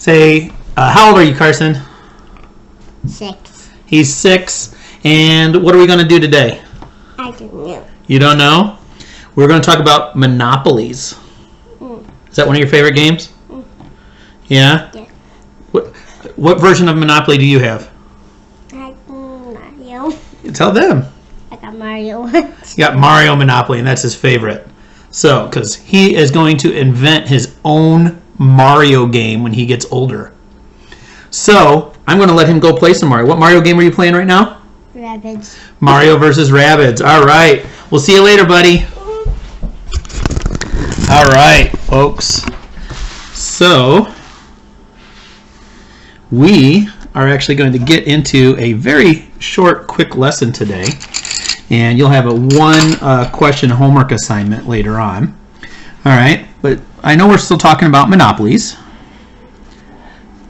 Say, how old are you, Carson? 6. He's 6. And what are we going to do today? I don't know. You don't know? We're going to talk about monopolies. Is that one of your favorite games? Yeah? Yeah. What version of Monopoly do you have? I got Mario. Tell them. I got Mario. You got Mario Monopoly, and that's his favorite. So, because he is going to invent his own Mario game when he gets older. So, I'm going to let him go play some Mario. What Mario game are you playing right now? Rabbids. Mario versus Rabbids. All right. We'll see you later, buddy. All right, folks. So, we are actually going to get into a very short, quick lesson today. And you'll have a one-question homework assignment later on. All right, but I know we're still talking about monopolies.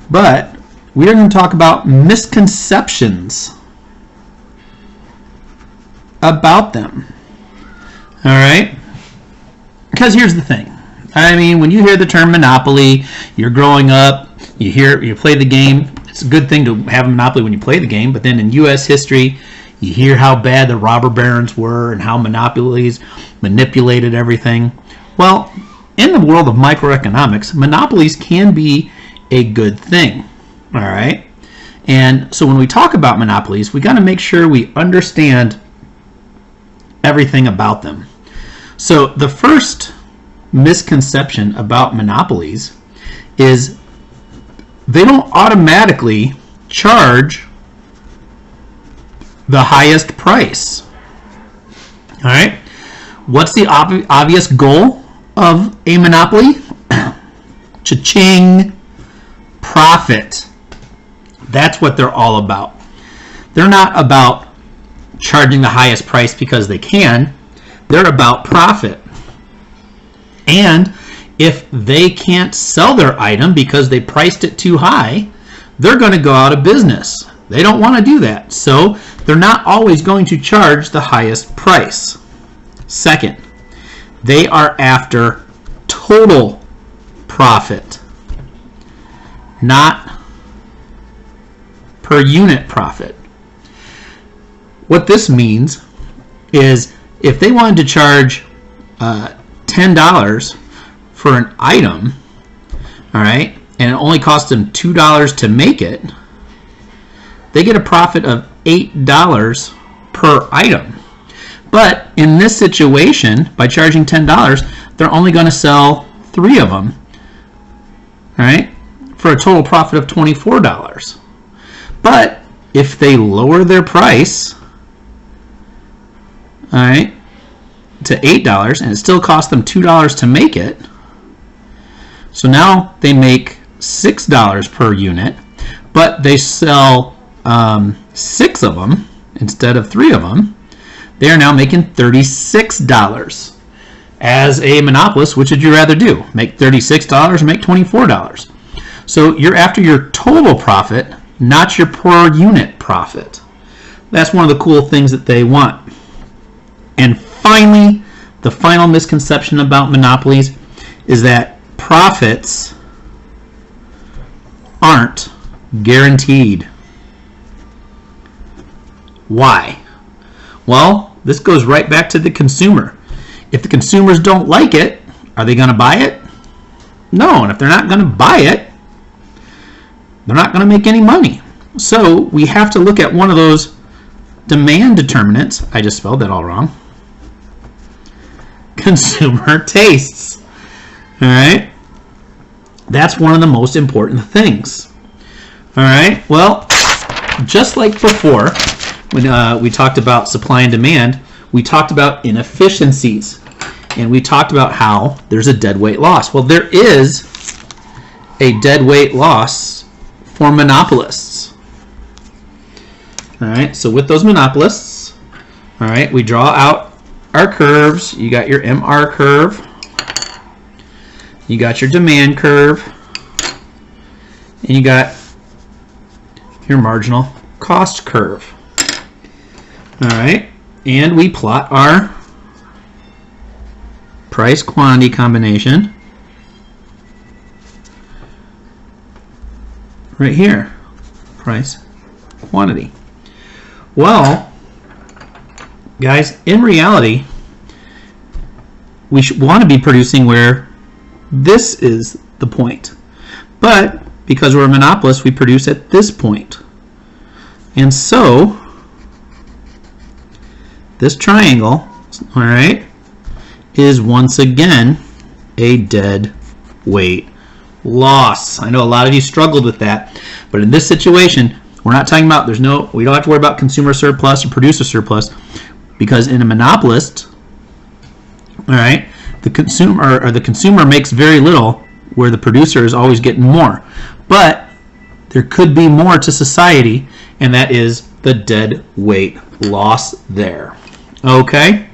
But we're going to talk about misconceptions about them. All right? Because here's the thing. I mean, when you hear the term monopoly, you're growing up, you play the game. It's a good thing to have a monopoly when you play the game, but then in U.S. history, you hear how bad the robber barons were and how monopolies manipulated everything. Well, in the world of microeconomics, monopolies can be a good thing. All right? And so when we talk about monopolies, we got to make sure we understand everything about them. So the first misconception about monopolies is they don't automatically charge the highest price. All right? What's the obvious goal of a monopoly? Cha-ching, profit. That's what they're all about. They're not about charging the highest price because they can. They're about profit. And if they can't sell their item because they priced it too high, they're going to go out of business. They don't want to do that. So they're not always going to charge the highest price. Second, they are after total profit, not per unit profit. What this means is if they wanted to charge $10 for an item, all right, and it only cost them $2 to make it, they get a profit of $8 per item. But in this situation, by charging $10, they're only going to sell 3 of them, all right, for a total profit of $24. But if they lower their price, all right, to $8, and it still costs them $2 to make it, so now they make $6 per unit, but they sell 6 of them instead of 3 of them, they are now making $36. As a monopolist, which would you rather do? Make $36 or make $24? So you're after your total profit, not your per unit profit. That's one of the cool things that they want. And finally, the final misconception about monopolies is that profits aren't guaranteed. Why? Well, this goes right back to the consumer. If the consumers don't like it, are they going to buy it? No, and if they're not going to buy it, they're not going to make any money. So we have to look at one of those demand determinants. I just spelled that all wrong. Consumer tastes. All right? That's one of the most important things. All right? Well, just like before, when we talked about supply and demand, we talked about inefficiencies. And we talked about how there's a deadweight loss. Well, there is a deadweight loss for monopolists. All right, so with those monopolists, all right, we draw out our curves. You got your MR curve. You got your demand curve. And you got your marginal cost curve. All right, and we plot our price quantity combination right here. Price, quantity. Well, guys, in reality, we want to be producing where this is the point. But because we're a monopolist, we produce at this point. And so, this triangle, all right, is once again a dead weight loss. I know a lot of you struggled with that, but in this situation, we're not talking about, we don't have to worry about consumer surplus or producer surplus, because in a monopolist, all right, the consumer makes very little, where the producer is always getting more. But there could be more to society, and that is the dead weight loss there. Okay?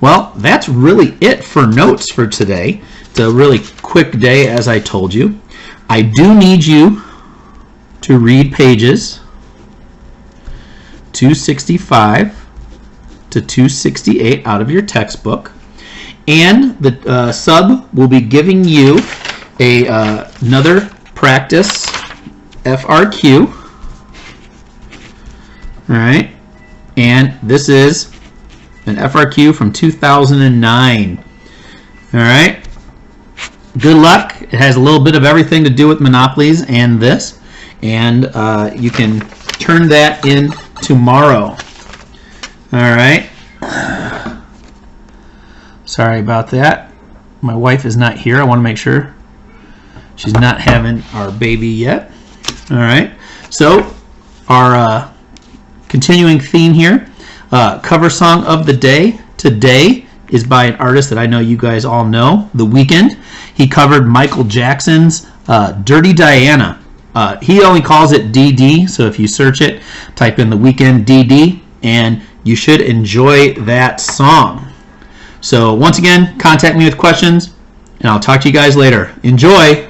Well, that's really it for notes for today. It's a really quick day, as I told you. I do need you to read pages 265 to 268 out of your textbook. And the sub will be giving you another practice FRQ. All right. And this is an FRQ from 2009. All right. Good luck. It has a little bit of everything to do with monopolies and this. And you can turn that in tomorrow. All right. Sorry about that. My wife is not here. I want to make sure she's not having our baby yet. All right. So our continuing theme here, cover song of the day today is by an artist that I know you guys all know, The Weeknd. He covered Michael Jackson's Dirty Diana. He only calls it DD, so if you search it, type in The Weeknd DD, and you should enjoy that song. So once again, contact me with questions, and I'll talk to you guys later. Enjoy!